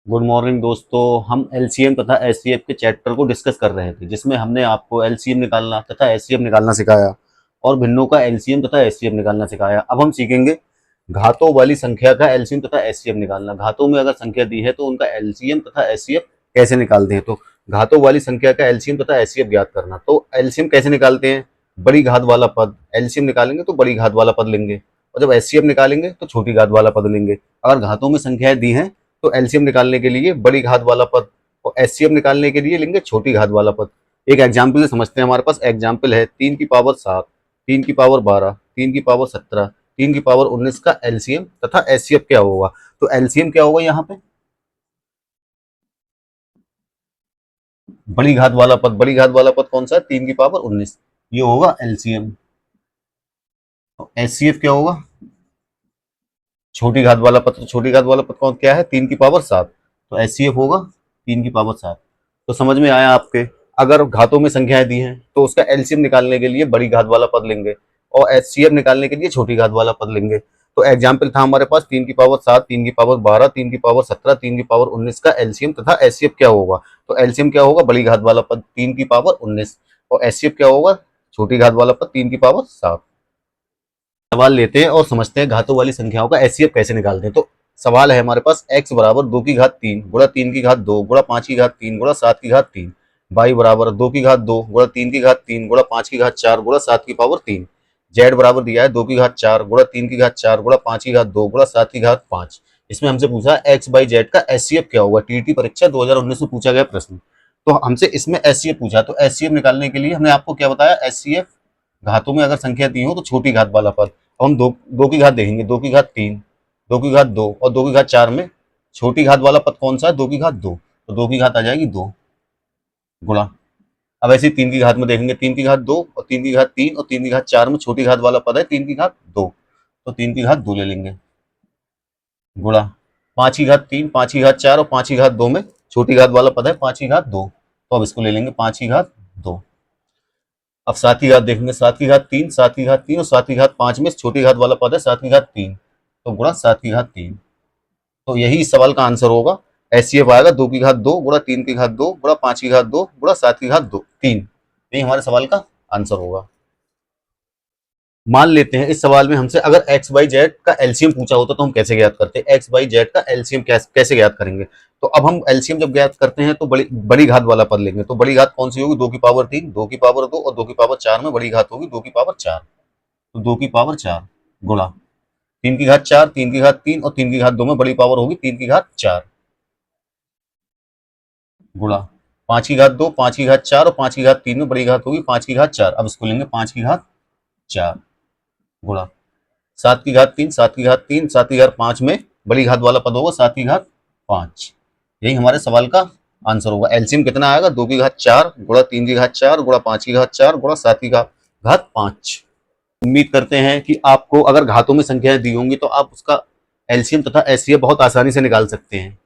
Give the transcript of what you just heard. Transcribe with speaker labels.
Speaker 1: Good morning दोस्तों। हम LCM तथा एचसीएफ के चैप्टर को डिस्कस कर रहे थे, जिसमें हमने आपको एलसीएम निकालना तथा एचसीएफ निकालना सिखाया और भिन्नों का एलसीएम तथा एचसीएफ निकालना सिखाया। अब हम सीखेंगे घातों वाली संख्या का एलसीएम तथा एचसीएफ निकालना। घातों में अगर संख्या दी है तो उनका एलसीएम तथा एचसीएफ कैसे निकालते हैं। तो घातों वाली संख्या का एलसीएम तथा एचसीएफ ज्ञात करना। तो एलसीएम कैसे निकालते हैं, बड़ी घात वाला पद। एलसीएम निकालेंगे तो बड़ी घात वाला पद लेंगे, और जब एचसीएफ निकालेंगे तो छोटी घात वाला पद लेंगे। अगर घातों में संख्याएं दी हैं तो एलसीएम निकालने के लिए बड़ी घात वाला पद और एचसीएफ निकालने के लिए लेंगे छोटी घात वाला पद। एक एग्जाम्पल से समझते हैं। हमारे पास एग्जाम्पल है 3 की पावर 7, 3 की पावर 12, 3 की पावर 17, 3 की पावर 19 का एलसीएम तथा एचसीएफ क्या होगा। तो एलसीएम क्या होगा, यहाँ पे बड़ी घात वाला पद। बड़ी घात वाला पद कौन सा है, 3 की पावर 19, ये होगा एलसीएम। तो एचसीएफ क्या होगा, छोटी घात वाला पद। छोटी घात वाला पद कौन क्या है, 3 की पावर 7, तो एचसीएफ होगा 3 की पावर 7। तो समझ में आया आपके। अगर घातों में संख्याएं दी हैं तो उसका एलसीएम निकालने के लिए बड़ी घात वाला पद लेंगे और एचसीएफ निकालने के लिए छोटी घात वाला पद लेंगे। तो एग्जाम्पल था हमारे पास 3 की पावर 7, 3 की पावर 12, 3 की पावर 17, 3 की पावर 19 का एलसीएम तथा एचसीएफ क्या होगा। तो एलसीएम क्या होगा, बड़ी घात वाला पद 3 की पावर 19, और एचसीएफ क्या होगा, छोटी घात वाला पद 3 की पावर 7। सवाल लेते हैं और समझते हैं घातों वाली संख्याओं का एचसीएफ कैसे निकालते हैं। तो सवाल है हमारे पास x बराबर 2 की घात 3 गुणा 3 की घात 2 गुणा 5 की घात 3 गुणा 7 की घात 3, y बराबर 2 की घात 2 गुणा 3 की घात 3 गुणा 5 की घात 4 गुणा 7 की पावर 3, z बराबर दिया है 2 की घात 4 गुणा 3 की घात 4 गुणा 5 की घात 2 गुणा 7 की घात 5। इसमें हमसे पूछा x बाई जेड का एचसीएफ क्या होगा। टीटी परीक्षा 2019 में पूछा गया प्रश्न। तो हमसे इसमें एचसीएफ पूछा, तो एचसीएफ निकालने के लिए हमने आपको क्या बताया, एचसीएफ घातों में अगर संख्या दी हो तो छोटी घात वाला पद। हम दो की घात देखेंगे, 2 की घात 3, 2 की घात 2 और 2 की घात 4 में छोटी घात वाला पद कौन सा है, 2 की घात 2, तो 2 की घात आ जाएगी 2 गुणा। अब ऐसे 3 की घात में देखेंगे, 3 की घात 2 और 3 की घात 3 और 3 की घात 4 में छोटी घात वाला पद है 3 की घात 2, तो 3 की घात 2 ले लेंगे गुणा 5 की घात 3, 5 की घात 4 और 5 की घात 2 में छोटी घात वाला पद है 5 की घात 2, तो अब इसको ले लेंगे 5 की घात 2। अब 7 की घात देखेंगे, 7 की घात 3, 7 की घात 3 और 7 की घात 5 में छोटी घात वाला पद है 7 की घात 3, तो गुणा 7 की घात 3। तो यही इस सवाल का आंसर होगा। एचसीएफ आएगा 2 की घात 2 गुणा 3 की घात 2 गुणा 5 की घात 2 गुणा 7 की घात 2 3। यही हमारे सवाल का आंसर होगा। मान लेते हैं इस सवाल में हमसे अगर x बाई जेड का एलसीएम पूछा होता तो हम कैसे ज्ञात करते हैं। x बाई जेड का एलसीएम कैसे ज्ञात करेंगे। तो अब हम एलसीएम जब ज्ञात करते हैं तो बड़ी घात वाला पद लेंगे। तो बड़ी घात कौन सी होगी, 2 की पावर 3, 2 की पावर 2 और 2 की पावर 4 में बड़ी घात होगी 2 की पावर 4, तो 2 की पावर 4 गुणा 3 की घात 4, 3 की घात 3 और 3 की घात 2 में बड़ी पावर होगी 3 की घात 4 गुणा 5 की घात 2, 5 की घात 4 और 5 की घात 3 में बड़ी घात होगी 5 की घात 4। अब इसको लेंगे 5 की घात 4 गुणा 7 की घात 3, 7 की घात 3, 7 की घात 5 में बड़ी घात वाला पद होगा 7 की घात 5। यही हमारे सवाल का आंसर होगा। एलसीएम कितना आएगा, 2 की घात 4 गुणा 3 की घात 4 गुणा 5 की घात 4 गुणा 7 की घात 5। उम्मीद करते हैं कि आपको अगर घातों में संख्याएं दी होंगी तो आप उसका एलसीएम तथा एचसीएफ बहुत आसानी से निकाल सकते हैं।